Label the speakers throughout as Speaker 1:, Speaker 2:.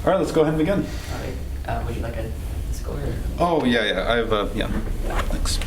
Speaker 1: All right, let's go ahead and begin.
Speaker 2: All right. Would you like a score?
Speaker 1: Oh, yeah. I have, yeah. Thanks.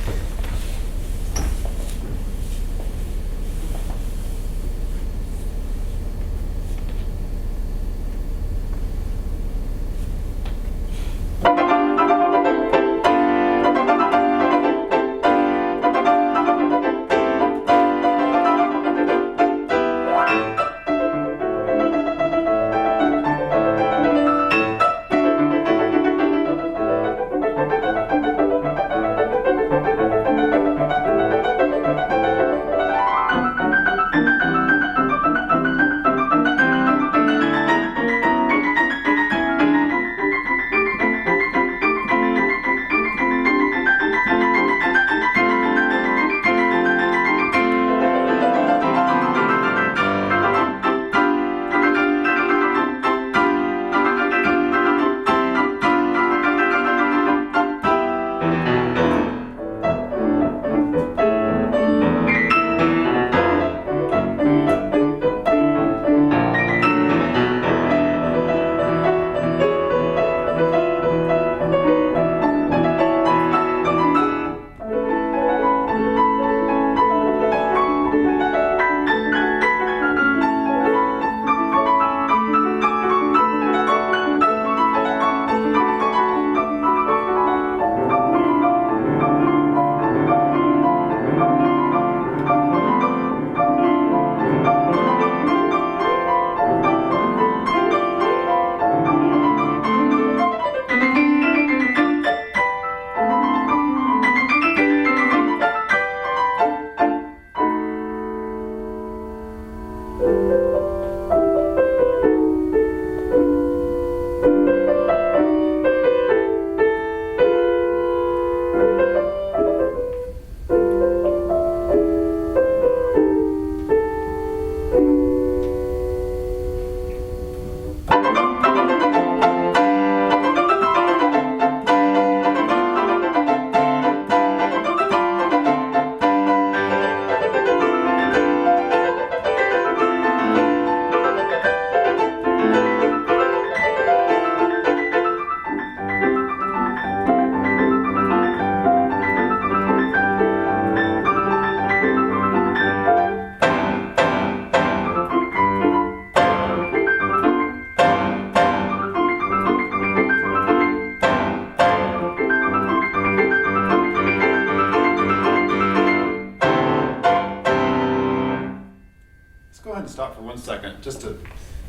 Speaker 1: Stop for 1 second, just to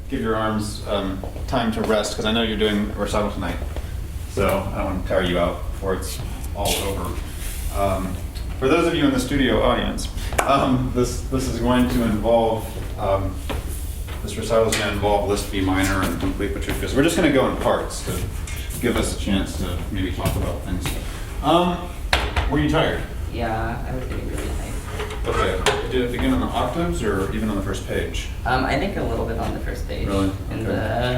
Speaker 1: give your arms time to rest, because I know you're doing a recital tonight. So I don't want to tire you out before it's all over. For those of you in the studio audience, this is going to involve, this recital is going to involve Liszt B minor and complete Petrouchka. So we're just going to go in parts to give us a chance to maybe talk about things. Were you tired?
Speaker 2: Yeah, I was getting really tight.
Speaker 1: Okay. Did it begin on the octaves or even on the first page?
Speaker 2: I think a little bit on the first page.
Speaker 1: Really?
Speaker 2: In
Speaker 1: Okay.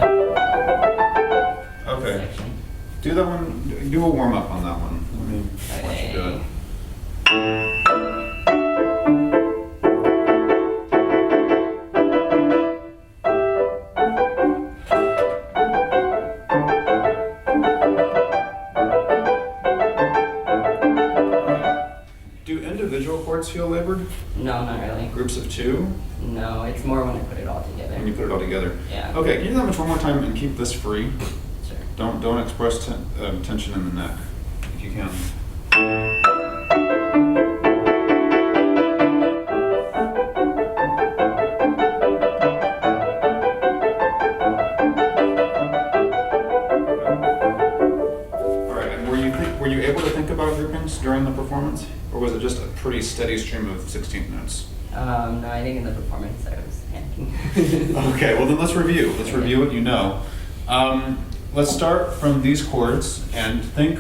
Speaker 2: the
Speaker 1: Okay.
Speaker 2: section.
Speaker 1: Do that one. Do a warm up on that one. Let me watch you do it. Do individual chords feel labored?
Speaker 2: No, not really.
Speaker 1: Groups of two?
Speaker 2: No, it's more when I put it all together.
Speaker 1: When you put it all together?
Speaker 2: Yeah.
Speaker 1: Okay, can you do that much one more time and keep this free?
Speaker 2: Sure.
Speaker 1: Don't express tension in the neck, if you can. All right, and were you able to think about groupings during the performance, or was it just a pretty steady stream of 16th notes?
Speaker 2: No, I think in the performance I was panicking.
Speaker 1: Okay, well then let's review. Let's review what you know. Let's start from these chords and play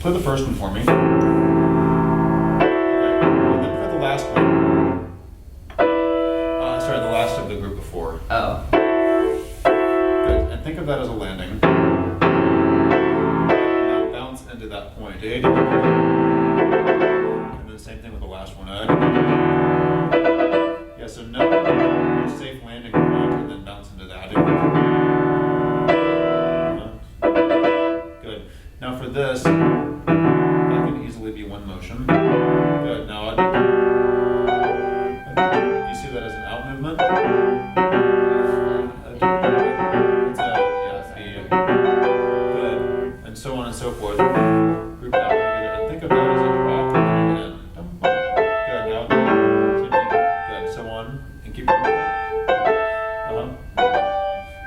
Speaker 1: the first one for me. Okay, and then for the last one. Sorry, the last of the group before.
Speaker 2: Oh.
Speaker 1: Good, and think of that as a landing. Now bounce into that point. And then same thing with the last one. Yeah, so no safe landing point and then bounce into that.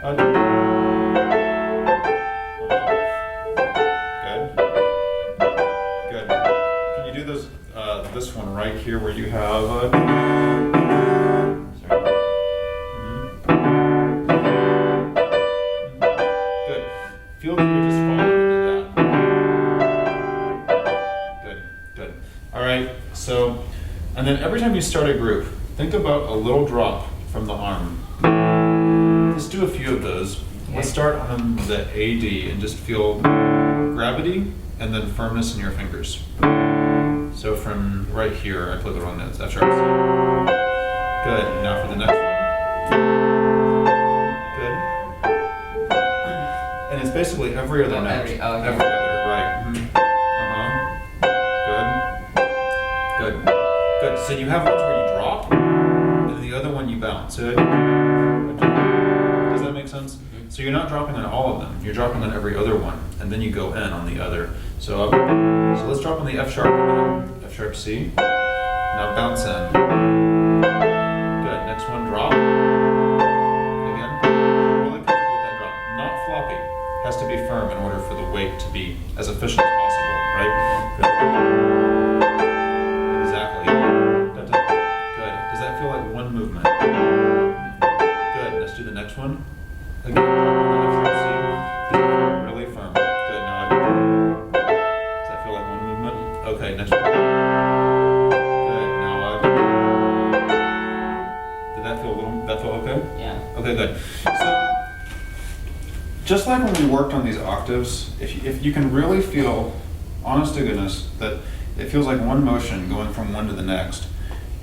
Speaker 1: Good. Good. Can you do this one right here where you have a... Sorry. Good. Feel that you're just falling into that. Good. Good. All right. So, and then every time you start a group, think about a little drop from the arm. Let's do a few of those. Let's start on the AD and just feel gravity and then firmness in your fingers. So from right here, I played the wrong notes. F sharp C. Good. Now for the next one. Good. And it's basically every other note.
Speaker 2: Okay.
Speaker 1: Every other, right. Good. Good. Good. So you have ones where you drop, and the other one you bounce. Does that make sense? So you're not dropping on all of them. You're dropping on every other one, and then you go in on the other. So let's drop on the F sharp again. F sharp C. Now bounce in. Good. Next one, drop. Again. Really comfortable with that drop. Not floppy. Has to be firm in order for the weight to be as efficient as possible, right? Good. Exactly. Good. Does that feel like one movement? Good. Let's do the next one. Again, drop on the F sharp C. Really firm. Good. Now does that feel like one movement? Okay, next one. Good. Now did that feel okay?
Speaker 2: Yeah.
Speaker 1: Okay, good. So just like when we worked on these octaves, if you can really feel, honest to goodness, that it feels like one motion going from one to the next,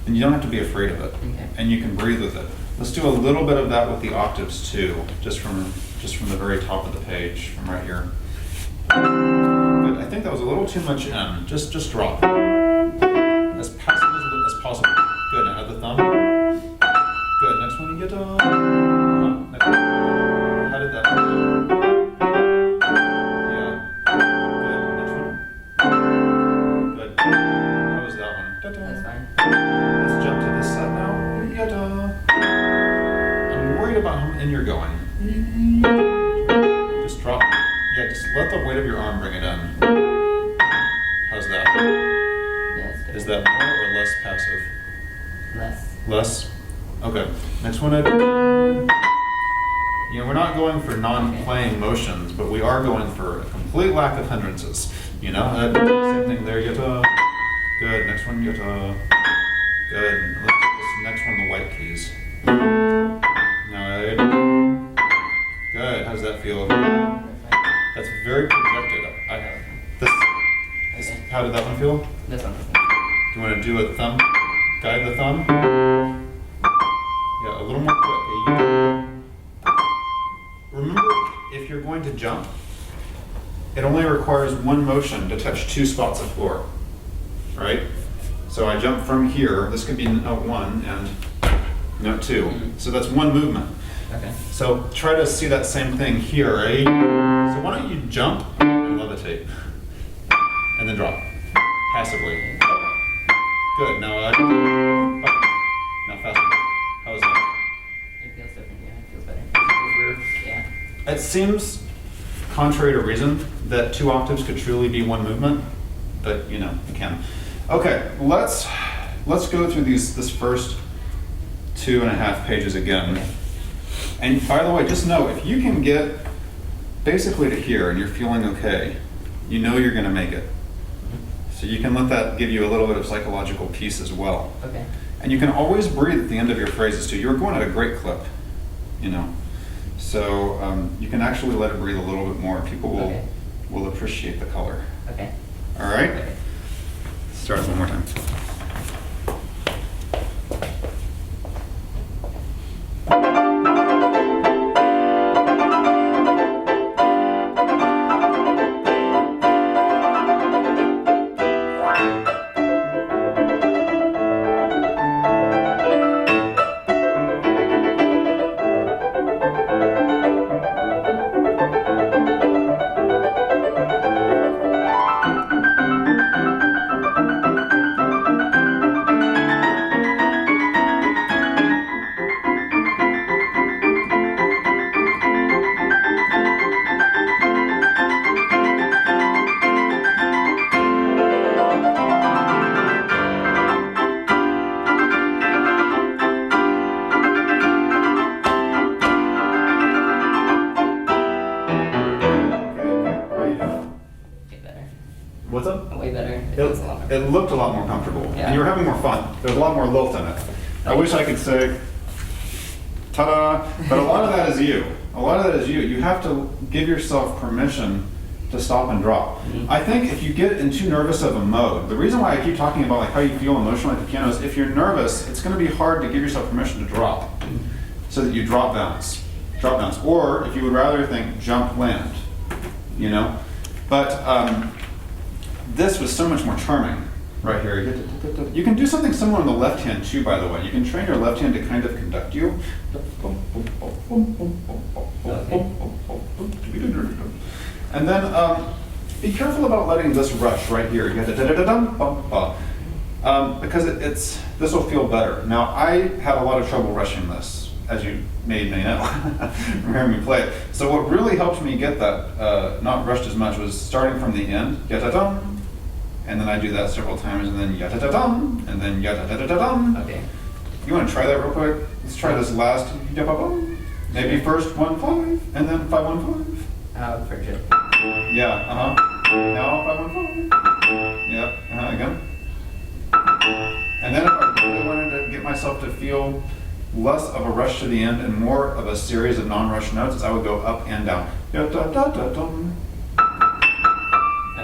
Speaker 1: then you don't have to be afraid of it.
Speaker 2: Okay.
Speaker 1: And you can breathe with it. Let's do a little bit of that with the octaves too, just from the very top of the page, from right here. Good. I think that was a little too much in. Just drop. As passive as possible. Good. Now add the thumb. Good. Next one you get next one. How did that feel? Yeah. Good. Next one. Good. How was that one?
Speaker 2: That's fine.
Speaker 1: Let's jump to this side now. Yada. I'm worried about how in you're going. Just drop. Yeah, just let the weight of your arm bring it in. How's that?
Speaker 2: Yeah, it's good.
Speaker 1: Is that more or less passive?
Speaker 2: Less.
Speaker 1: Less? Okay. Next one. We're not going for non-playing motions, but we are going for a complete lack of hindrances. Same thing there. Yada. Good. Next one. Yada. Good. Let's do this next one, the white keys. Now, good. How does that feel? That's very projected. How did that one feel?
Speaker 2: This one.
Speaker 1: Do you want to do a thumb? Guide the thumb? Yeah, a little more quick. Remember, if you're going to jump, it only requires one motion to touch two spots of floor, right? So I jump from here. This could be note 1 and note 2. So that's one movement.
Speaker 2: Okay.
Speaker 1: So try to see that same thing here, right? So why don't you jump and levitate, and then drop passively. Good. Now faster. How is that?
Speaker 2: It feels different. Yeah, it feels better.
Speaker 1: Weird.
Speaker 2: Yeah.
Speaker 1: It seems contrary to reason that 2 octaves could truly be one movement, but it can. Okay, let's go through this first 2.5 pages again. And by the way, just know if you can get basically to here and you're feeling okay, you're going to make it. So you can let that give you a little bit of psychological peace as well.
Speaker 2: Okay.
Speaker 1: And you can always breathe at the end of your phrases too. You're going at a great clip, So you can actually let it breathe a little bit more. People will appreciate the color.
Speaker 2: Okay.
Speaker 1: All right?
Speaker 2: Okay.
Speaker 1: Start it one more time. What's up?
Speaker 2: Way better. It feels a lot more.
Speaker 1: It looked a lot more comfortable,
Speaker 2: Yeah.
Speaker 1: and you were having more fun. There was a lot more lilt in it. I wish I could say, ta-da, but a lot of that is you. A lot of that is you. You have to give yourself permission to stop and drop.
Speaker 2: Mhm.
Speaker 1: I think if you get in too nervous of a mode, the reason why I keep talking about like how you feel emotionally at the piano is if you're nervous, it's going to be hard to give yourself permission to drop, so that you drop bounce. Or if you would rather think jump land, you know? But this was so much more charming right here. You can do something similar on the left hand too, by the way. You can train your left hand to kind of conduct you. And then be careful about letting this rush right here. Because this will feel better. Now, I had a lot of trouble rushing this, as you may know from hearing me play it. So what really helped me get that not rushed as much was starting from the end, yata-dum, and then I do that several times, and then yata-da-dum, and then yata-da-da-dum.
Speaker 2: Okay.
Speaker 1: You want to try that real quick? Let's try this last yapa-bum. Maybe first 1-5, and then 5-1-5.
Speaker 2: For sure.
Speaker 1: Yeah, Now 5-1-5. Yeah, again. And then if I really wanted to get myself to feel less of a rush to the end and more of a series of non-rush notes, I would go up and down. Ya-da-da-da-dum.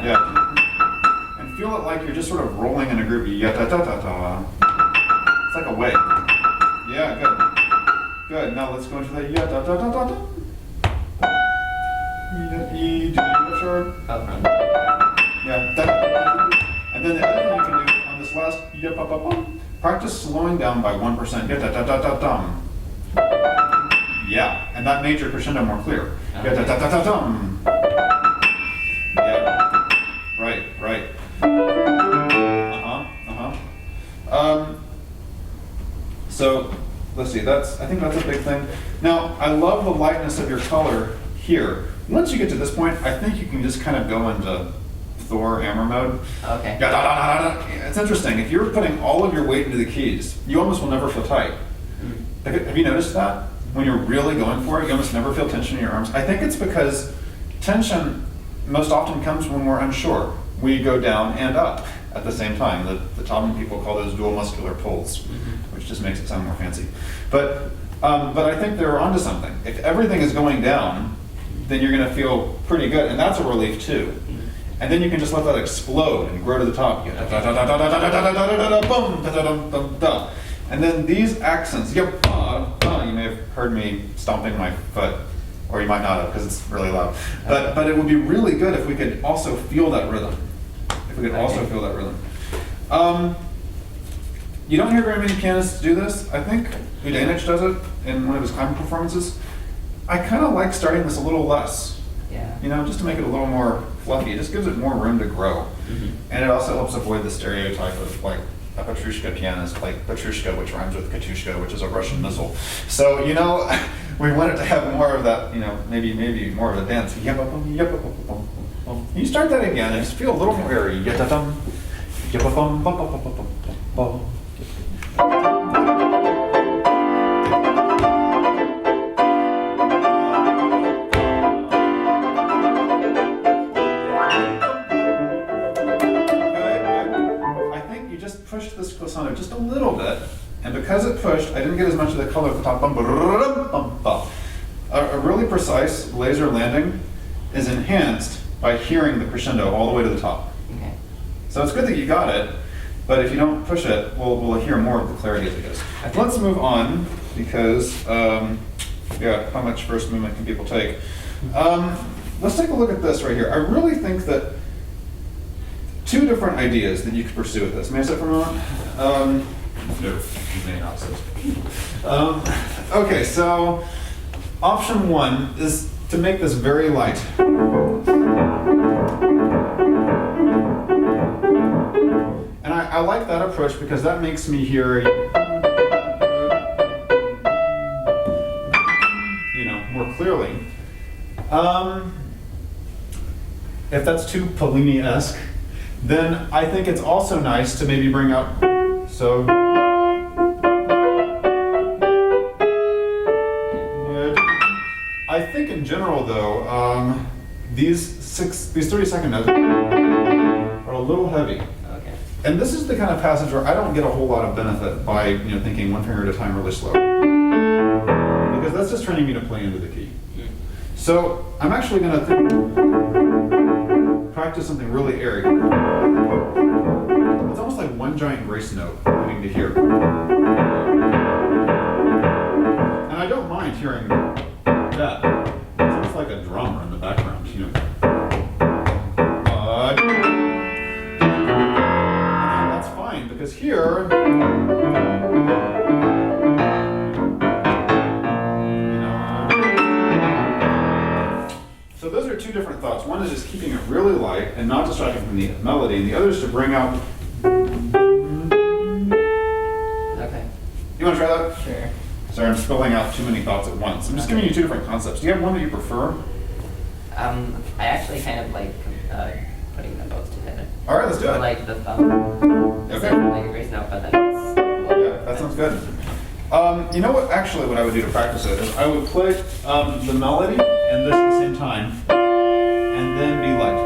Speaker 1: Yeah. And feel it like you're just sort of rolling in a groove. Ya-da-da-da-da. It's like a wave. Yeah, good. Good. Now let's go into the ya-da-da-da-da-da. E, D, sure.
Speaker 2: Up front.
Speaker 1: Yeah. And then the other thing you can do on this last ya-pa-pa-pum, practice slowing down by 1%. Ya-da-da-da-da-dum. Yeah, and that made your crescendo more clear. Ya-da-da-da-da-dum. Yeah. Right. So let's see. I think that's a big thing. Now, I love the lightness of your color here. Once you get to this point, I think you can just kind of go into Thor hammer mode.
Speaker 2: Okay.
Speaker 1: It's interesting. If you're putting all of your weight into the keys, you almost will never feel tight. Have you noticed that? When you're really going for it, you almost never feel tension in your arms. I think it's because tension most often comes when we're unsure. We go down and up at the same time. The Taubman people call those dual muscular pulls, which just makes it sound more fancy. But I think they're onto something. If everything is going down, then you're going to feel pretty good, and that's a relief too. And then you can just let that explode and grow to the top. And then these accents, you may have heard me stomping my foot, or you might not have because it's really loud. But it would be really good if we could also feel that rhythm. You don't hear very many pianists do this. I think Udanich does it in one of his climbing performances. I kind of like starting this a little less.
Speaker 2: Yeah.
Speaker 1: Just to make it a little more fluffy. It just gives it more room to grow. And it also helps avoid the stereotype of like a Petrouchka pianist, like Petrouchka, which rhymes with Katyushka, which is a Russian missile. So, we wanted to have more of that, maybe more of a dance. You start that again and just feel a little more airy. Pushed this glissando just a little bit, and because it pushed, I didn't get as much of the color at the top. A really precise laser landing is enhanced by hearing the crescendo all the way to the top.
Speaker 2: Okay.
Speaker 1: So it's good that you got it, but if you don't push it, we'll hear more of the clarity as it goes.
Speaker 2: Okay.
Speaker 1: Let's move on, because, how much first movement can people take? Let's take a look at this right here. I really think that two different ideas that you could pursue with this. May I sit for a moment? No, you may not sit. Okay, so option one is to make this very light. And I like that approach because that makes me hear, more clearly. If that's too Paulini-esque, then I think it's also nice to maybe bring out, so. I think in general though, these 30-second notes are a a little heavy.
Speaker 2: Okay.
Speaker 1: And this is the kind of passage where I don't get a whole lot of benefit by thinking one finger at a time really slow. Because that's just training me to play into the key. So I'm actually going to practice something really airy. It's almost like one giant grace note moving to here. And I don't mind hearing that. It's almost like a drummer in the background, and that's fine, because here, so those are two different thoughts. One is just keeping it really light and not distracting from the melody, and the other is to bring out.
Speaker 2: Okay.
Speaker 1: You want to try that?
Speaker 2: Sure.
Speaker 1: Sorry, I'm spilling out too many thoughts at once. I'm just giving you two different concepts. Do you have one that you prefer?
Speaker 2: I actually kind of like putting them both together.
Speaker 1: All right, let's do
Speaker 2: So
Speaker 1: it.
Speaker 2: like the thumb. It's
Speaker 1: Okay.
Speaker 2: like a grace note, but then it's.
Speaker 1: Yeah, that sounds good. You know what? Actually, what I would do to practice it is I would play the melody and this at the same time, and then be light.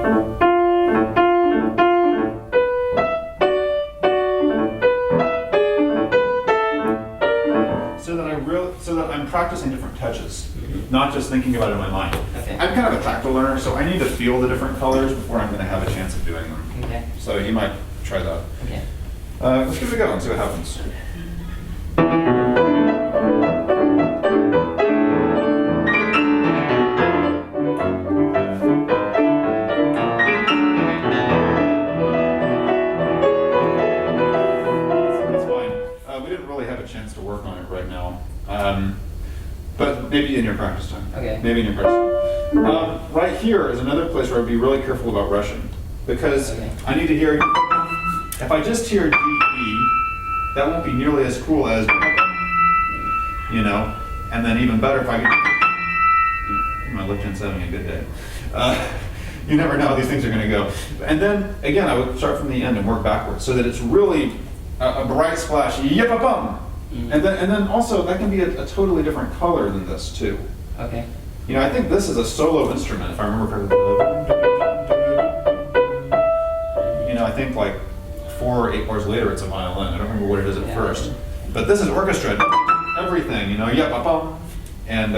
Speaker 1: So that I'm practicing different touches, not just thinking about it in my mind.
Speaker 2: Okay.
Speaker 1: I'm kind of a tactile learner, so I need to feel the different colors before I'm going to have a chance of doing them.
Speaker 2: Okay.
Speaker 1: So you might try that.
Speaker 2: Okay.
Speaker 1: Let's give it a go and see what happens. That's fine. We didn't really have a chance to work on it right now. But maybe in your practice time.
Speaker 2: Okay.
Speaker 1: Maybe in your practice time. Right here is another place where I'd be really careful about rushing. Because
Speaker 2: Okay.
Speaker 1: I need to hear, if I just hear D, E, that won't be nearly as cool as, and then even better if I can, my left hand's having a good day. You never know how these things are going to go. And then, again, I would start from the end and work backwards so that it's really a bright splash, yip-a-bum. And then also, that can be a totally different color than this, too.
Speaker 2: Okay.
Speaker 1: I think this is a solo instrument, if I remember correctly. I think like 4 or 8 bars later, it's a violin. I don't remember what it is at first. But this is orchestra, everything, yep-a-bum. And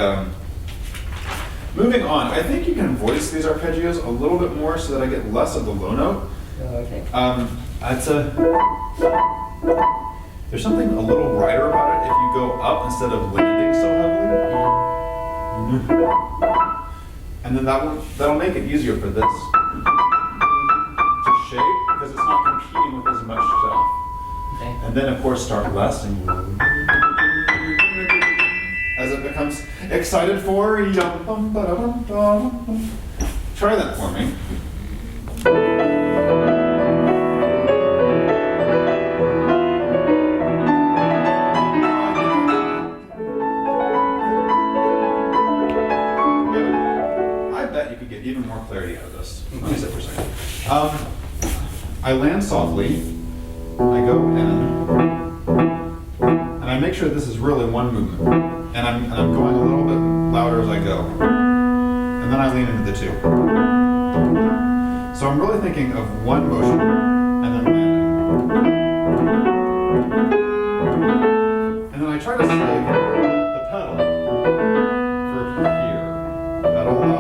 Speaker 1: moving on, I think you can voice these arpeggios a little bit more so that I get less of the low note.
Speaker 2: Okay.
Speaker 1: There's something a little brighter about it if you go up instead of landing so heavily. And then that'll make it easier for this to shape because it's not competing with as much stuff.
Speaker 2: Okay.
Speaker 1: And then of course start less and as it becomes excited for. Try that for me. Even more clarity out of this. Let me sit for a second. I land softly, I go in, and I make sure this is really one movement. And I'm going a little bit louder as I go. And then I lean into the two. So I'm really thinking of one motion, and then landing. And then I try to save the pedal for here. Pedal up.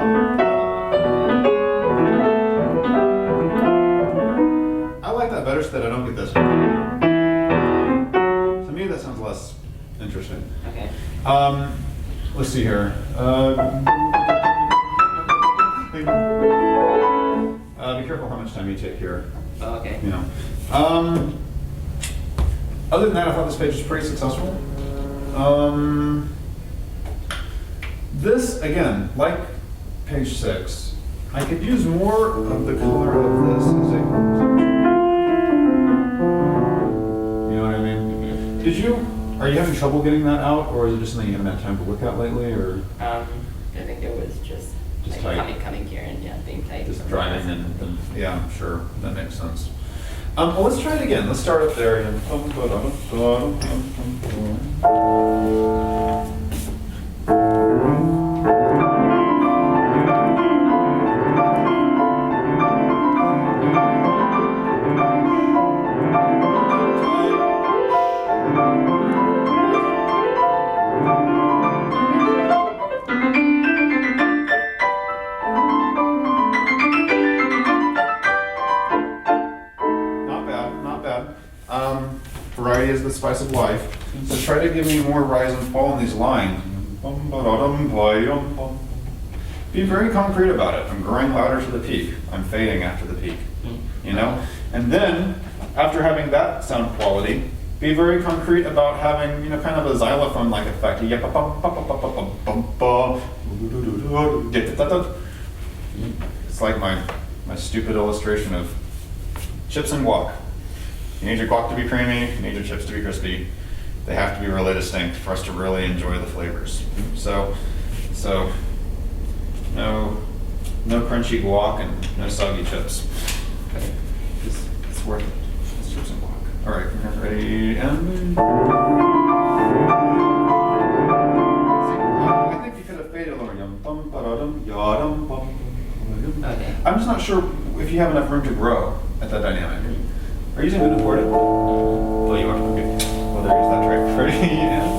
Speaker 1: Better so that I don't get this. To me, that sounds less interesting.
Speaker 2: Okay.
Speaker 1: Let's see here. Be careful how much time you take here.
Speaker 2: Oh, okay.
Speaker 1: Other than that, I thought this page was pretty successful. This, again, like page 6, I could use more of the color of this. Are you having trouble getting that out, or is it just something you haven't had time to look at lately, or?
Speaker 2: I think it was just like
Speaker 1: tight.
Speaker 2: coming here and being tight.
Speaker 1: Just driving and yeah, sure, that makes sense. Well, let's try it again. Let's start up there. spice of life. So try to give me more rise and fall in these lines. Be very concrete about it. I'm growing louder to the peak. I'm fading after the peak. You know? And then, after having that sound quality, be very concrete about having, you know, kind of a xylophone-like effect. It's like my stupid illustration of chips and guac. You need your guac to be creamy, you need your chips to be crispy. They have to be really distinct for us to really enjoy the flavors. So no crunchy guac and no soggy chips. Okay, it's worth it. It's chips and guac. All right, ready, and I think you could have faded a little.
Speaker 2: Okay.
Speaker 1: I'm just not sure if you have enough room to grow at that dynamic. Are you using an accordion? Oh, you are. Okay. Well, there is that track. Ready, and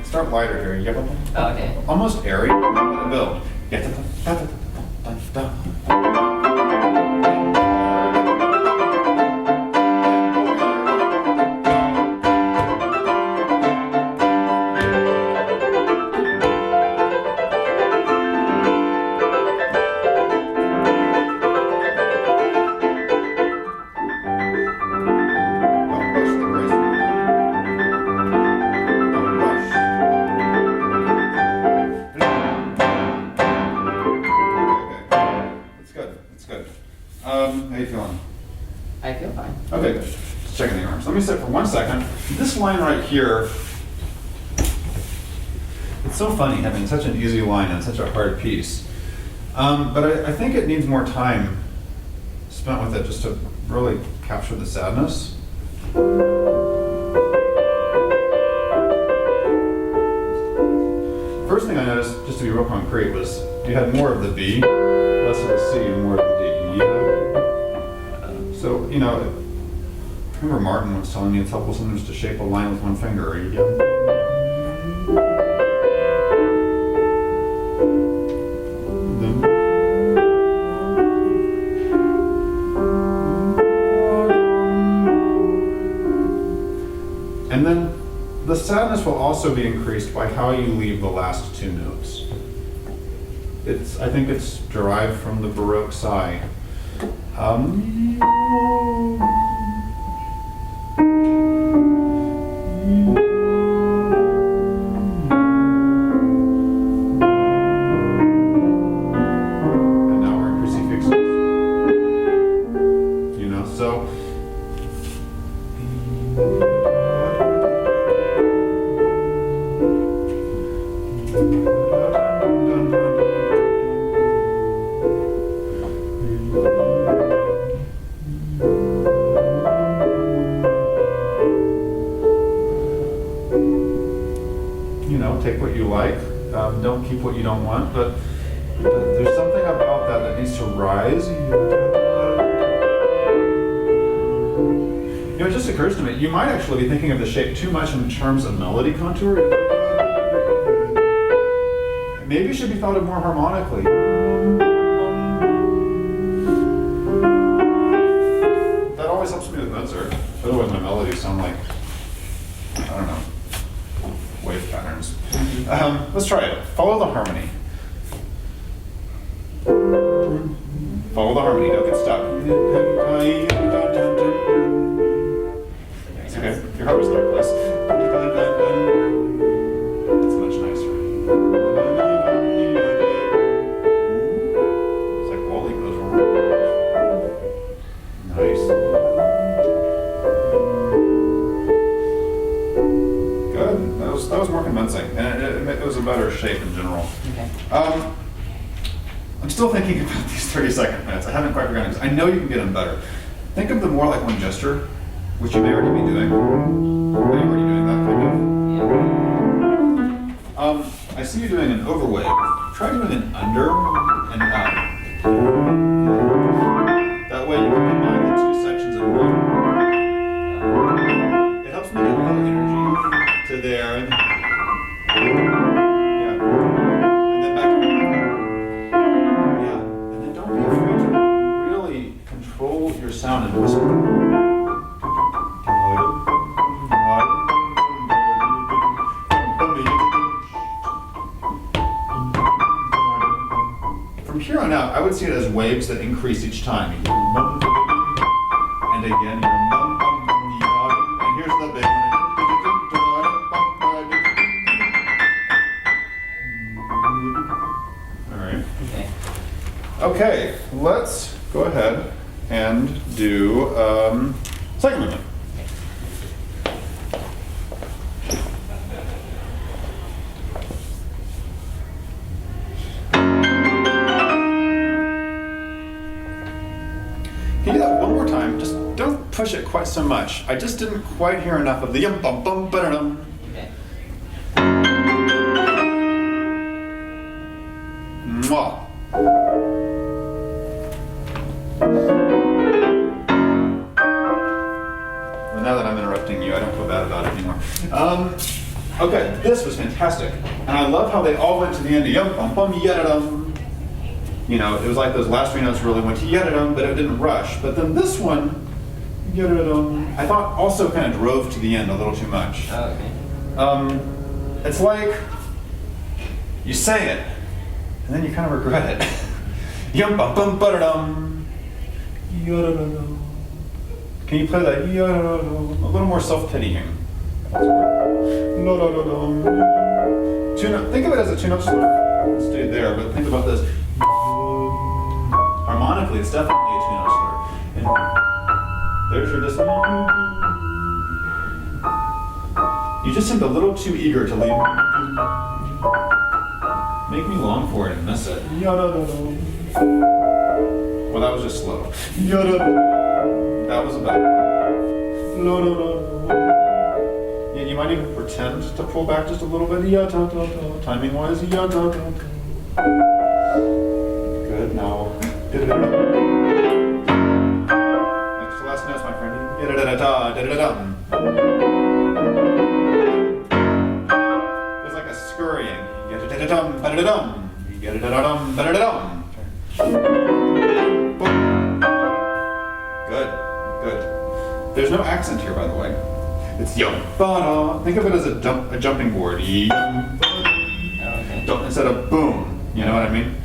Speaker 1: start lighter here.
Speaker 2: Oh, okay.
Speaker 1: Almost airy. Build. How you feeling?
Speaker 2: I feel fine.
Speaker 1: Okay, good. Just checking the arms. Let me sit for 1 second. This line right here, it's so funny having such an easy line and such a hard piece. But I think it needs more time spent with it just to really capture the sadness. First thing I noticed, just to be real concrete, was you had more of the B, less of the C, and more of the D. So, you know, I remember Martin was telling me it's helpful sometimes to shape a line with one finger. And then the sadness will also be increased by how you leave the last two notes. I think it's derived from the Baroque sigh. And now we're in crucifixes. You know, so. Take what you like, don't keep what you don't want, but there's something about that needs to rise. You know, it just occurs to me, you might actually be thinking of the shape too much in terms of melody contour. Maybe it should be thought of more harmonically. That always helps me with Mozart. Otherwise my melodies sound like, I don't know, wave patterns. Let's try it. Follow the harmony. Follow the harmony, don't get stuck. It's okay, your heart was in the right place. It's much nicer. It's like Wally goes wrong. Nice. Good, that was more convincing. I'm still thinking about these 30-second minutes. I haven't quite forgotten because I know you can get them better. Think of them more like one gesture, which you may already be doing. Are you already doing that kind of? I see you doing an overwave. Try doing an under and out. That way you can combine the two sections in one. It helps me get more energy to there. And, yeah. And then back. Yeah. And then don't be afraid to really control your sound and whisper. From here on out, I would see it as waves that increase each time. And again, and here's the big one. All right. Okay, let's go ahead and do second movement. Can you do that one more time? Just don't push it quite so much. I just didn't quite hear enough of the yum bum bum ba-da-dum.
Speaker 2: Okay.
Speaker 1: Mwah. Well, now that I'm interrupting you, I don't feel bad about it anymore. Okay, this was fantastic. And I love how they all went to the end of yum bum bum yada-dum. You know, it was like those last three notes really went to yada-dum, but it didn't rush. But then this one, yada-dum, I thought also kind of drove to the end a little too much.
Speaker 2: Oh, okay.
Speaker 1: It's like you say it, and then you kind of regret it. Yum bum bum ba-da-dum, yada-dum. Can you play that yada-dum? A little more self-pitying. La-da-da-dum. Think of it as a two-note slur. Stay there, but think about this. Harmonically, it's definitely a two-note slur. And there's your dissonance. You just seemed a little too eager to leave. Make me long for it and miss it. Well, that was just slow. That was about it. Yeah, you might even pretend to pull back just a little bit. Timing-wise. Good, now. Next to last notes, my friend. There's like a scurrying. Good, good. There's no accent here, by the way. It's yum. Think of it as a jumping board. Yum.
Speaker 2: Okay.
Speaker 1: Don't, instead of boom. You know what I mean?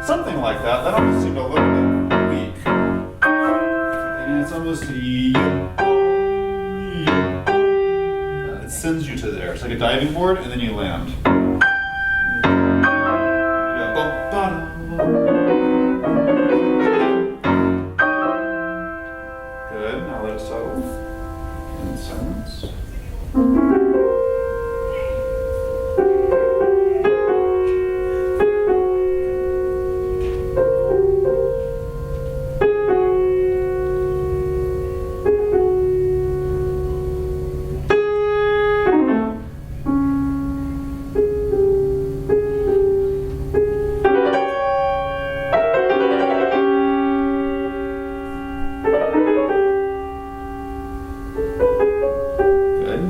Speaker 1: Something like that. That almost seemed a little bit weak. And it's almost it sends you to there. It's like a diving board, and then you land. Good. Now let it settle in silence.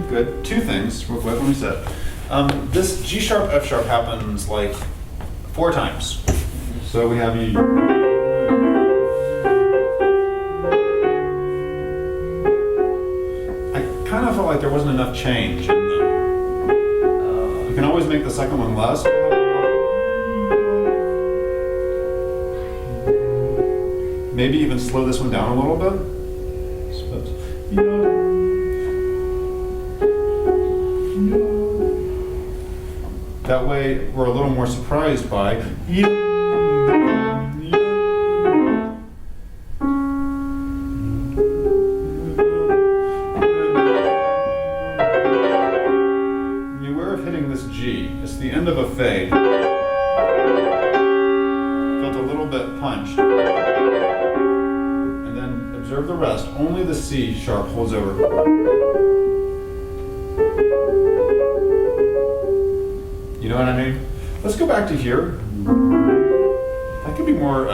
Speaker 1: Good. Two things real quick. Let me set. This G sharp F sharp happens like 4 times. So we have you. I kind of felt like there wasn't enough change in them. You can always make the second one less. Maybe even slow this one down a little bit. That way, we're a little more surprised by. You were hitting this G. It's the end of a fade. Felt a little bit punched. And then observe the rest. Only the C sharp holds over. You know what I mean? Let's go back to here. That could be more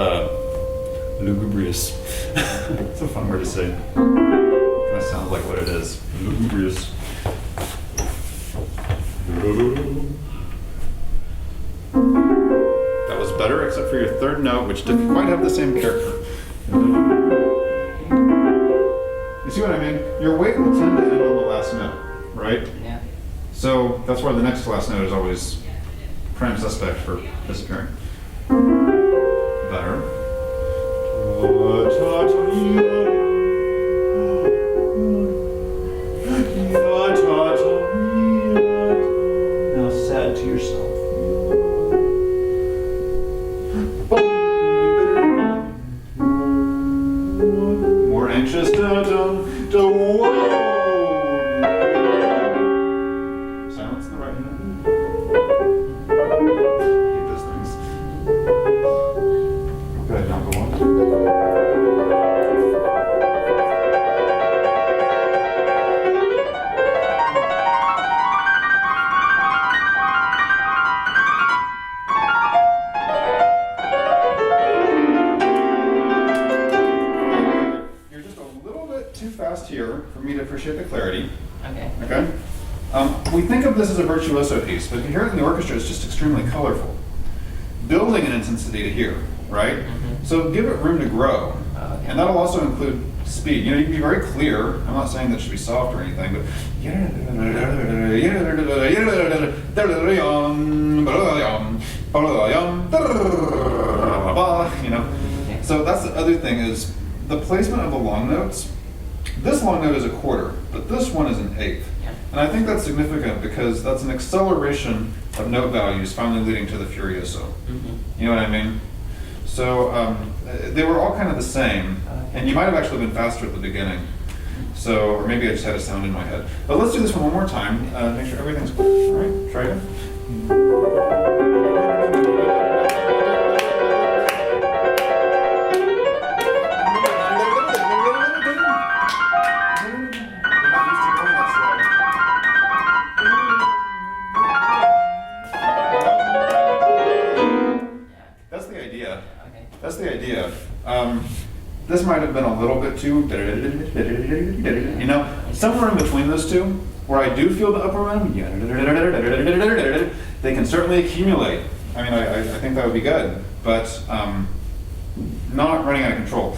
Speaker 1: lugubrious. It's a fun word to say. Kind of sounds like what it is. Lugubrious. That was better, except for your third note, which didn't quite have the same character. You see what I mean? Your weight will tend to end on the last note, right?
Speaker 2: Yeah.
Speaker 1: So that's why the next to last note is always prime suspect for disappearing. Better. Now sad to yourself. More anxious. Silence in the right hand. I hate those things. Go ahead, now go on. You're just a little bit too fast here for me to appreciate the clarity.
Speaker 2: Okay.
Speaker 1: Okay? We think of this as a virtuoso piece, but if you hear it in the orchestra, it's just extremely colorful. Building an intensity to here, right?
Speaker 2: Mm-hmm.
Speaker 1: So give it room to grow.
Speaker 2: Oh, okay.
Speaker 1: And that'll also include speed. You know, you can be very clear. I'm not saying that it should be soft or anything, but you know. So that's the other thing is the placement of the long notes. This long note is a quarter, but this one is an eighth.
Speaker 2: Yeah.
Speaker 1: And I think that's significant because that's an acceleration of note values finally leading to the furioso.
Speaker 2: Mm-hmm.
Speaker 1: You know what I mean? So they were all kind of the same, and you might have actually been faster at the beginning. So, or maybe I just had a sound in my head. But let's do this one more time. Make sure everything's clear. All right, try it. That's the idea.
Speaker 2: Okay.
Speaker 1: That's the idea. This might have been a little bit too, you know, somewhere in between those two, where I do feel the upper one, they can certainly accumulate. I mean, I think that would be good, but not running out of control.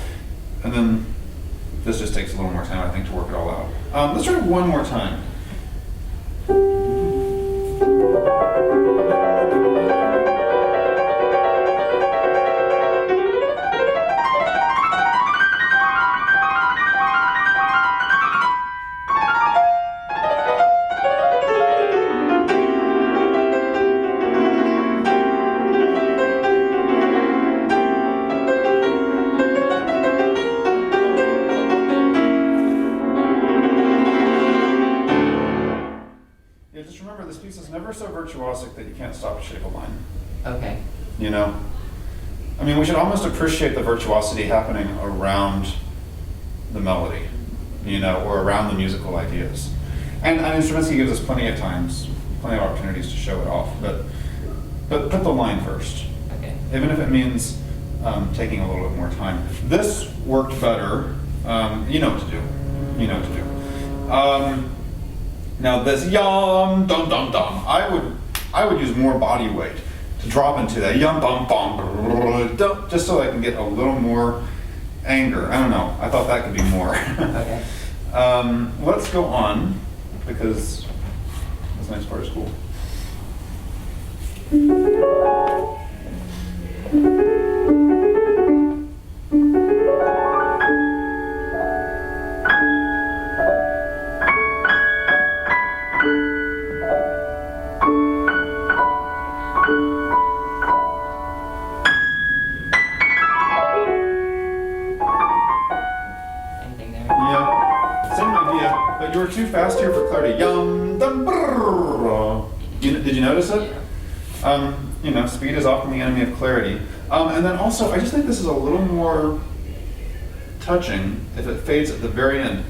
Speaker 1: And then this just takes a little more time, I think, to work it all out. Let's try it one more time. Just remember, this piece is never so virtuosic that you can't stop a shape of line.
Speaker 2: Okay.
Speaker 1: You know? I mean, we should almost appreciate the virtuosity happening around the melody, you know, or around the musical ideas. And I mean, Stravinsky gives us plenty of times, plenty of opportunities to show it off, but put the line first.
Speaker 2: Okay.
Speaker 1: Even if it means taking a little bit more time. This worked better. You know what to do. You know what to do. Now this yum dum dum dum, I would use more body weight to drop into that yum bum bum, just so I can get a little more anger. I don't know. I thought that could be more.
Speaker 2: Okay.
Speaker 1: Let's go on because this next part is cool.
Speaker 2: Anything there?
Speaker 1: Yeah, same idea, but you were too fast here for clarity. Yum, dum, brrr. Did you notice it? You know, speed is often the enemy of clarity. And then also, I just think this is a little more touching if it fades at the very end.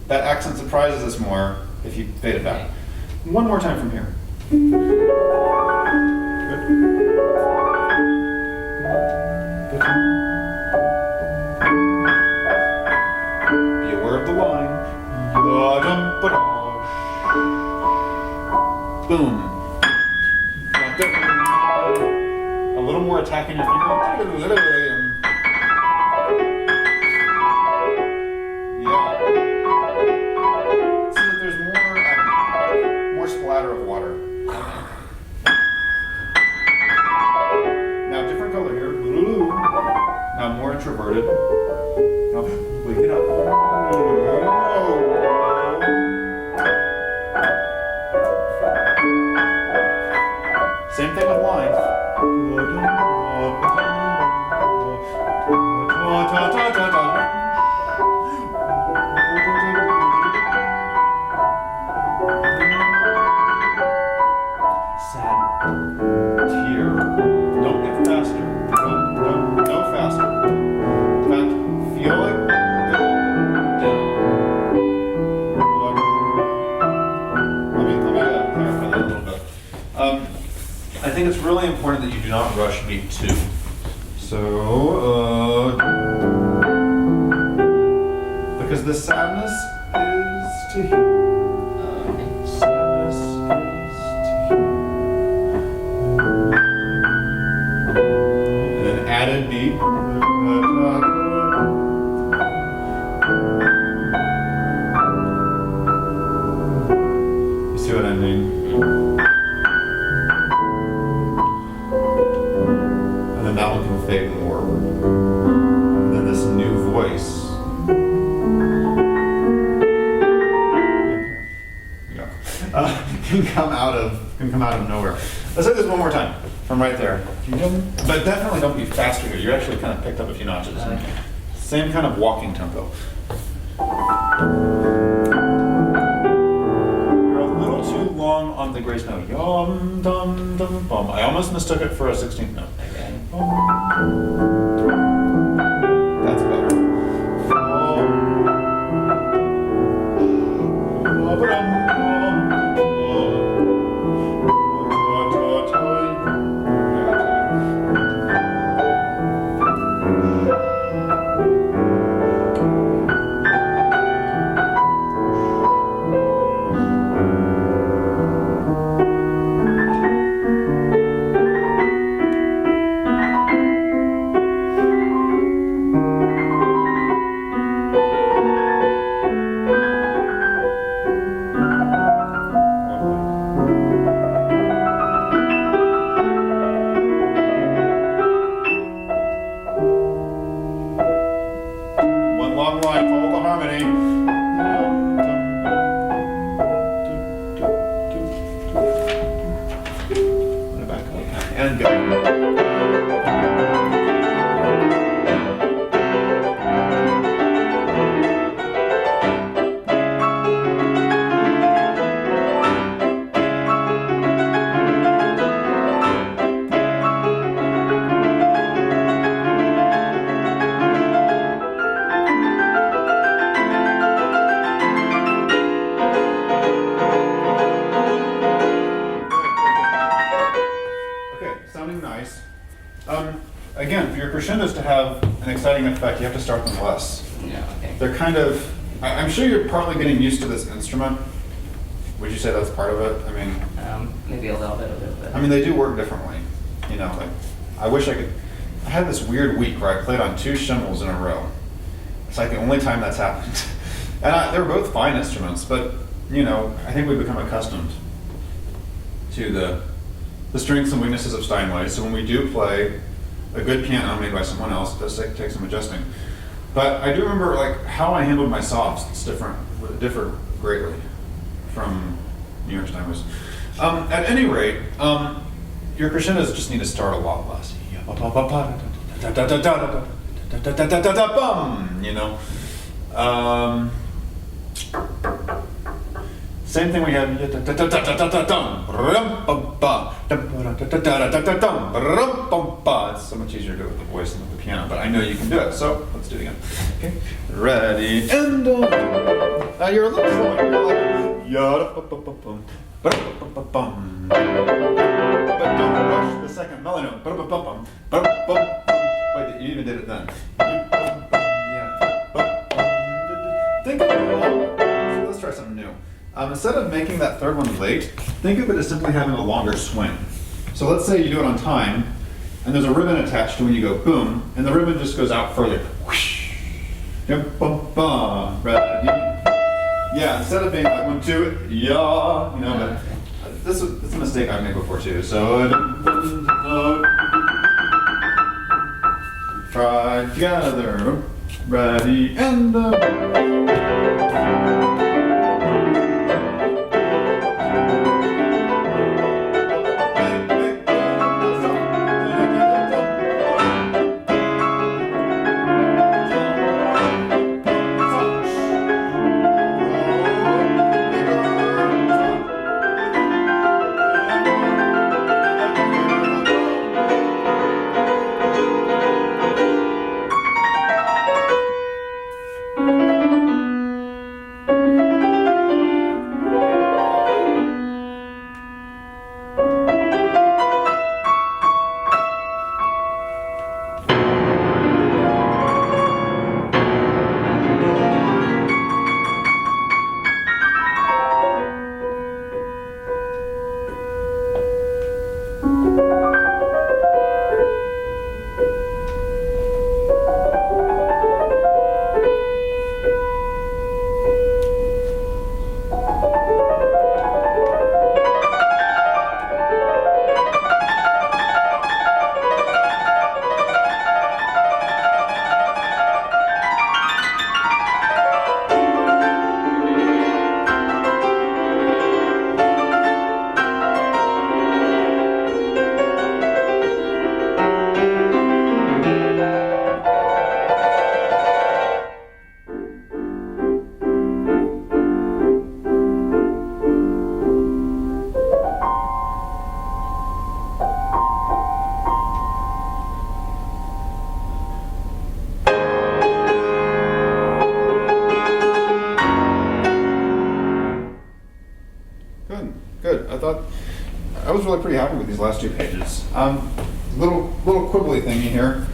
Speaker 1: That accent surprises us more if you fade it back. One more time from here. Be aware of the line. Boom. A little more attacking your finger. Yeah. See that there's more splatter of water. Now different color here. Now more introverted. Now wake it up. Same thing with lines. Sad tear. Don't get faster. No faster. In fact, feel it go down. Let me clarify that a little bit. I think it's really important that you do not rush beat 2. So, because the sadness is to hear. Sadness is to hear. And then added beat. You see what I mean? That one can fade more. And then this new voice. Can come out of nowhere. Let's say this one more time from right there. But definitely don't be faster here. You actually kind of picked up a few notches.
Speaker 2: Okay.
Speaker 1: Same kind of walking tempo. You're a little too long on the grace note. Yum dum dum bum. I almost mistook it for a 16th note.
Speaker 2: Okay.
Speaker 1: That's better. Long line, follow the harmony. Back up and go. Nice. Again, for your crescendos to have an exciting effect, you have to start them less.
Speaker 2: Yeah, okay.
Speaker 1: They're kind of, I'm sure you're partly getting used to this instrument. Would you say that's part of it? I mean,
Speaker 2: Maybe a little bit of it, but.
Speaker 1: I mean, they do work differently. You know, like, I wish I could, I had this weird week where I played on 2 cymbals in a row. It's like the only time that's happened. And they're both fine instruments, but, you know, I think we've become accustomed to the strengths and weaknesses of Steinway. So when we do play a good piano made by someone else, it does take some adjusting. But I do remember like how I handled my softs. It's differ greatly from New York Steinways. At any rate, your crescendos just need to start a lot less. You know. Same thing we had. It's so much easier to do it with the voice than with the piano, but I know you can do it, so let's do it again. Okay, ready and you're a little slower. You're like but don't rush the second mellow note. Wait, you even did it then. Think of it. So let's try something new. Instead of making that third one late, think of it as simply having a longer swing. So let's say you do it on time, and there's a ribbon attached to when you go boom, and the ribbon just goes out further. Ready? Yeah, instead of being like 1, 2, yeah, you know, but this is a mistake I've made before too. So try together, ready and Good. I thought I was really pretty happy with these last 2 pages. Little quibbly thingy here.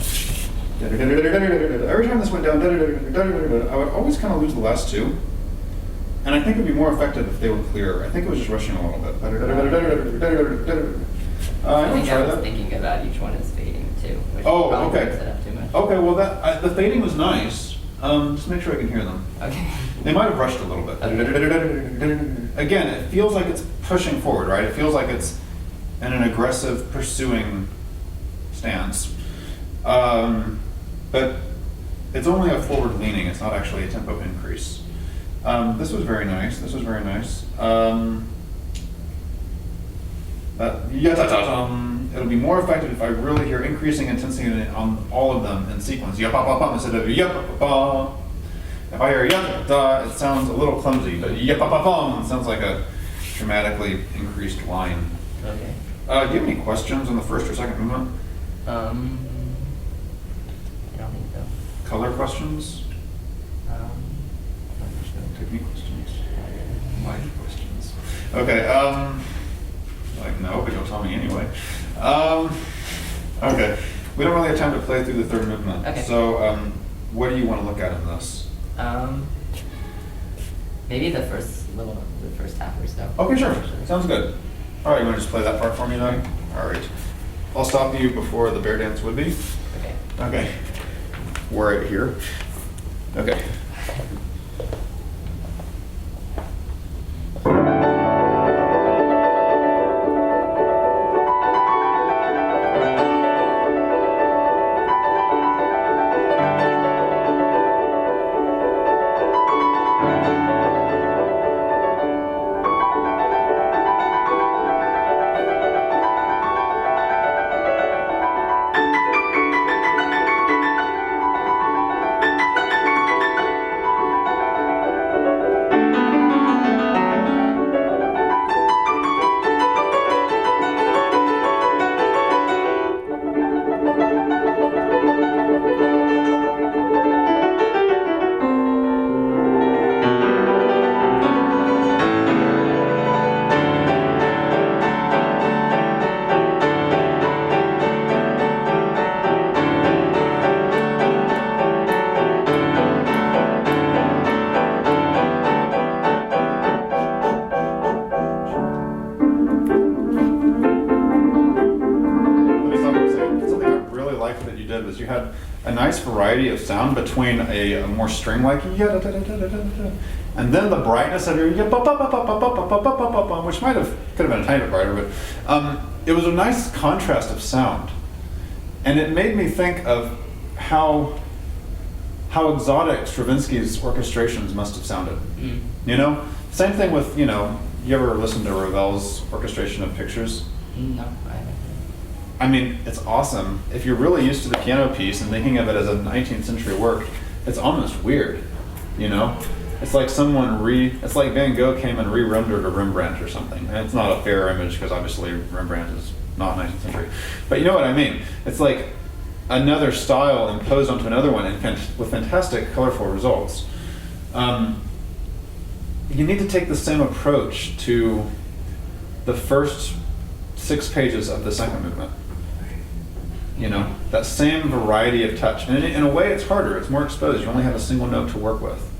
Speaker 1: Every time this went down, I would always kind of lose the last 2, and I think it'd be more effective if they were clearer. I think it was just rushing a little bit.
Speaker 2: I think I was thinking about each one as fading too, which probably breaks it up too much.
Speaker 1: Okay, well the fading was nice. Just make sure I can hear them.
Speaker 2: Okay.
Speaker 1: They might have rushed a little bit. Again, it feels like it's pushing forward, right? It feels like it's in an aggressive pursuing stance. But it's only a forward leaning, it's not actually a tempo increase. This was very nice, this was very nice. It'll be more effective if I really hear increasing intensity on all of them in sequence. Yap-pa-pa-pum instead of yap-pa-pa. If I hear yap-da, it sounds a little clumsy, but yap-pa-pa-pum sounds like a dramatically increased line.
Speaker 2: Okay.
Speaker 1: Do you have any questions on the first or second movement?
Speaker 2: I don't think so.
Speaker 1: Color questions?
Speaker 2: I'm not sure.
Speaker 1: Technique questions? Life questions? Okay, like no, but you'll tell me anyway. Okay, we don't really have time to play through the third movement.
Speaker 2: Okay.
Speaker 1: So, what do you want to look at in this?
Speaker 2: Maybe the first half or so.
Speaker 1: Okay, sure. Sounds good. All right, you want to just play that part for me then? All right. I'll stop you before the bear dance would be.
Speaker 2: Okay.
Speaker 1: Okay. We're right here. Okay. a nice variety of sound between a more string-like and then the brightness of your which could have been a tiny bit brighter, but it was a nice contrast of sound, and it made me think of how exotic Stravinsky's orchestrations must have sounded. You know, same thing with, you know, you ever listen to Ravel's orchestration of pictures?
Speaker 2: No, I haven't.
Speaker 1: I mean, it's awesome. If you're really used to the piano piece and thinking of it as a 19th century work, it's almost weird, you know? It's like it's like Van Gogh came and re-rendered a Rembrandt or something. And it's not a fair image because obviously Rembrandt is not 19th century. But you know what I mean? It's like another style imposed onto another one and with fantastic, colorful results. You need to take the same approach to the first 6 pages of the second movement. You know, that same variety of touch. And in a way, it's harder. It's more exposed. You only have a single note to work with.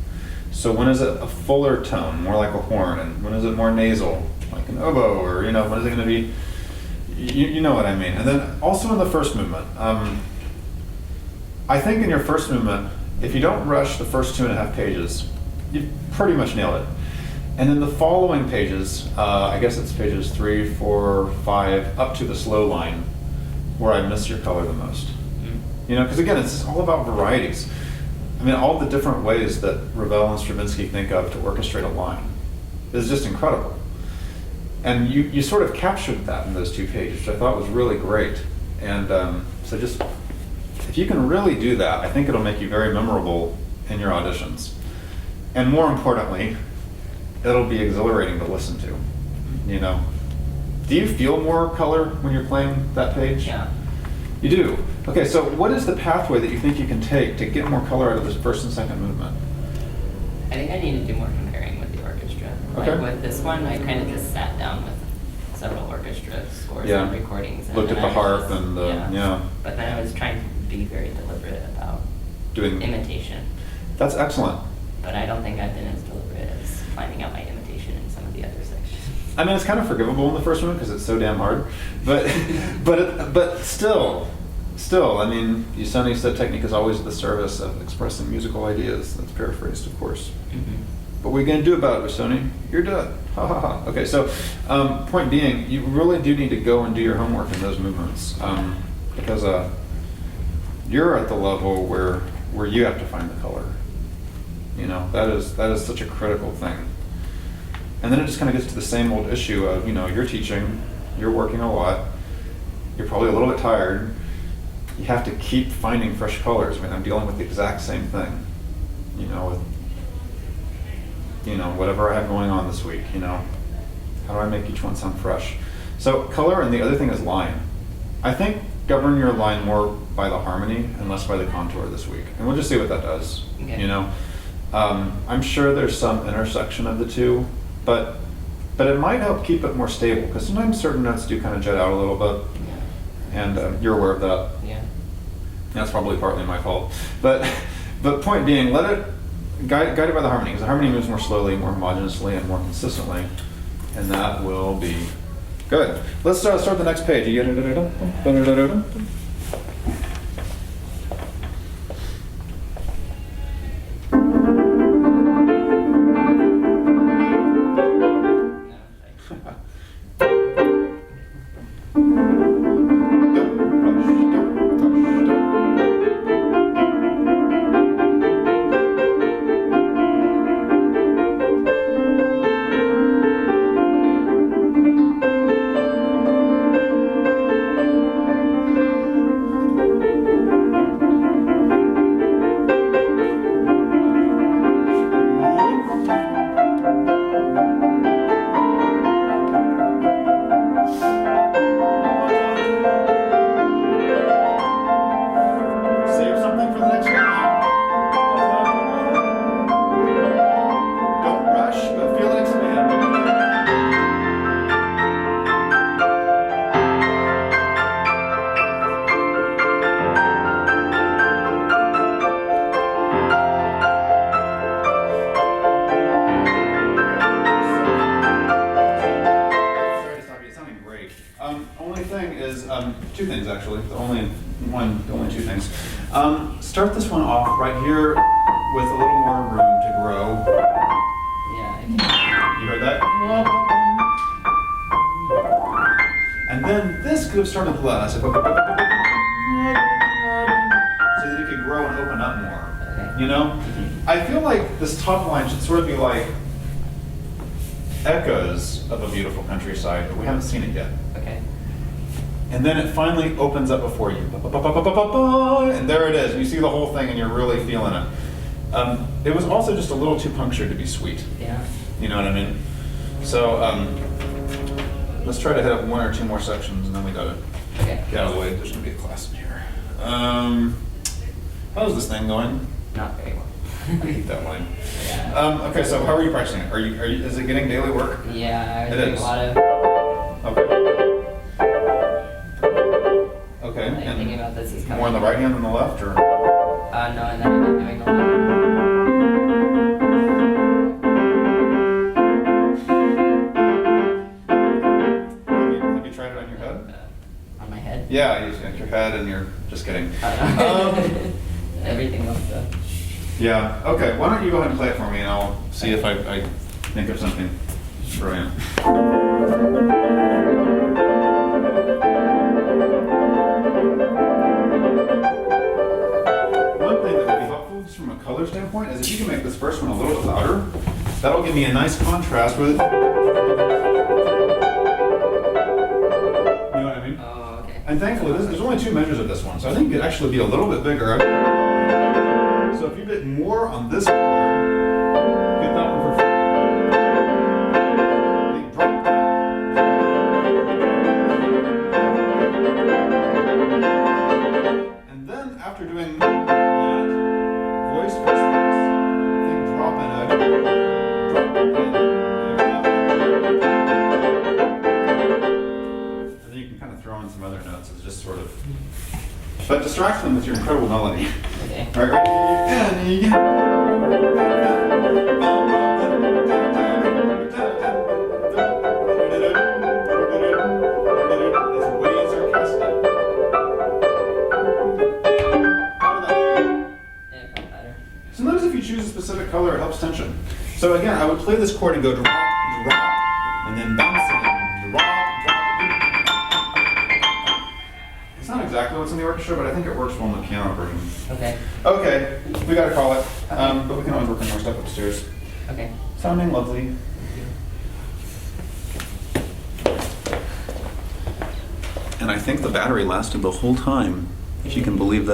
Speaker 1: So when is it a fuller tone, more like a horn, and when is it more nasal, like an oboe, or, you know, when is it going to be, you know what I mean. And then also in the first movement, I think in your first movement, if you don't rush the first 2.5 pages, you've pretty much nailed it. And then the following pages, I guess it's pages 3, 4, 5, up to the slow line, where I miss your color the most. You know, because again, it's all about varieties. I mean, all the different ways that Ravel and Stravinsky think of to orchestrate a line is just incredible. And you sort of captured that in those 2 pages, which I thought was really great. And so just, if you can really do that, I think it'll make you very memorable in your auditions. And more importantly, it'll be exhilarating to listen to, you know. Do you feel more color when you're playing that page?
Speaker 2: Yeah.
Speaker 1: You do? Okay, so what is the pathway that you think you can take to get more color out of this first and second movement?
Speaker 2: I think I need to do more comparing with the orchestra.
Speaker 1: Okay.
Speaker 2: Like with this one, I kind of just sat down with several orchestra scores
Speaker 1: Yeah.
Speaker 2: and recordings. And
Speaker 1: Looked at
Speaker 2: then
Speaker 1: the
Speaker 2: I
Speaker 1: harp
Speaker 2: was-
Speaker 1: and yeah.
Speaker 2: But then I was trying to be very deliberate about
Speaker 1: Doing,
Speaker 2: imitation.
Speaker 1: that's excellent.
Speaker 2: But I don't think I've been as deliberate as finding out my imitation in some of the other sections.
Speaker 1: I mean, it's kind of forgivable in the first one because it's so damn hard, but but still, I mean, Usoni said technique is always at the service of expressing musical ideas. That's paraphrased, of course. But what are you going to do about it, Usoni? You're done. Ha ha ha. Okay, so point being, you really do need to go and do your homework in those movements because you're at the level where you have to find the color. You know, that is such a critical thing. And then it just kind of gets to the same old issue of, you know, you're teaching, you're working a lot, you're probably a little bit tired, you have to keep finding fresh colors. I mean, I'm dealing with the exact same thing, you know, with, you know, whatever I have going on this week, you know, how do I make each one sound fresh? So color, and the other thing is line. I think govern your line more by the harmony and less by the contour this week. And we'll just see what that does,
Speaker 2: Okay.
Speaker 1: you know. I'm sure there's some intersection of the two, but it might help keep it more stable, because sometimes certain notes do kind of jet out a little bit,
Speaker 2: Yeah.
Speaker 1: and you're aware of that.
Speaker 2: Yeah.
Speaker 1: That's probably partly my fault. But point being, let it, guided by the harmony, because the harmony moves more slowly, more homogeneously, and more consistently, and that will be good. Let's start the next page. Save something for the next round. Don't rush, but feel it expand. Sorry to stop you. It's sounding great. Only thing is, 2 things actually. The only 2 things. Start this one off right here with a little more room to grow.
Speaker 2: Yeah, I can.
Speaker 1: You heard that? And then this could have started less, so that it could grow and open up more.
Speaker 2: Okay.
Speaker 1: You know? I feel like this top line should sort of be like echoes of a beautiful countryside, but we haven't seen it yet.
Speaker 2: Okay.
Speaker 1: And then it finally opens up before you. And there it is. You see the whole thing and you're really feeling it. It was also just a little too punctured to be sweet.
Speaker 2: Yeah.
Speaker 1: You know what I mean? So let's try to hit up one or two more sections and then we gotta
Speaker 2: Okay.
Speaker 1: get out of the way. There's gonna be a class in here. How's this thing going?
Speaker 2: Not very well.
Speaker 1: I hate that line.
Speaker 2: Yeah.
Speaker 1: Okay, so how are you practicing it? Are you, is it getting daily work?
Speaker 2: Yeah, I was
Speaker 1: It
Speaker 2: doing
Speaker 1: is.
Speaker 2: a lot of
Speaker 1: Okay. Okay,
Speaker 2: like, thinking about this is coming.
Speaker 1: more on the right hand than the left, or?
Speaker 2: No, and then I've been doing a lot.
Speaker 1: Have you tried it on your head?
Speaker 2: On my head.
Speaker 1: Yeah, you got your head and you're just kidding.
Speaker 2: I don't know. Everything else though.
Speaker 1: Yeah, okay, why don't you go ahead and play it for me and I'll see if I think of something brilliant. One thing that would be helpful just from a color standpoint is if you can make this first one a little bit louder, that'll give me a nice contrast with, you know what I mean?
Speaker 2: Oh, okay.
Speaker 1: And thankfully, there's only two measures of this one, so I think it could actually be a little bit bigger. So if you bit more on this chord, get that one for free. Then drop that. And then after doing that, voice plus this, then drop in a drop in. And then you can kind of throw in some other notes as just sort of, but distract them with your incredible melody.
Speaker 2: Okay.
Speaker 1: All right, ready? It's way sarcastic. How did that feel?
Speaker 2: Yeah, it felt better.
Speaker 1: Sometimes if you choose a specific color, it helps tension. So again, I would play this chord and go drop, drop, and then bounce it and drop, drop. It's not exactly what's in the orchestra, but I think it works well in the piano version.
Speaker 2: Okay.
Speaker 1: Okay, we gotta call it, but we can always work on more stuff upstairs.
Speaker 2: Okay.
Speaker 1: Sounding lovely. And I think the battery lasted the whole time, if you can believe that.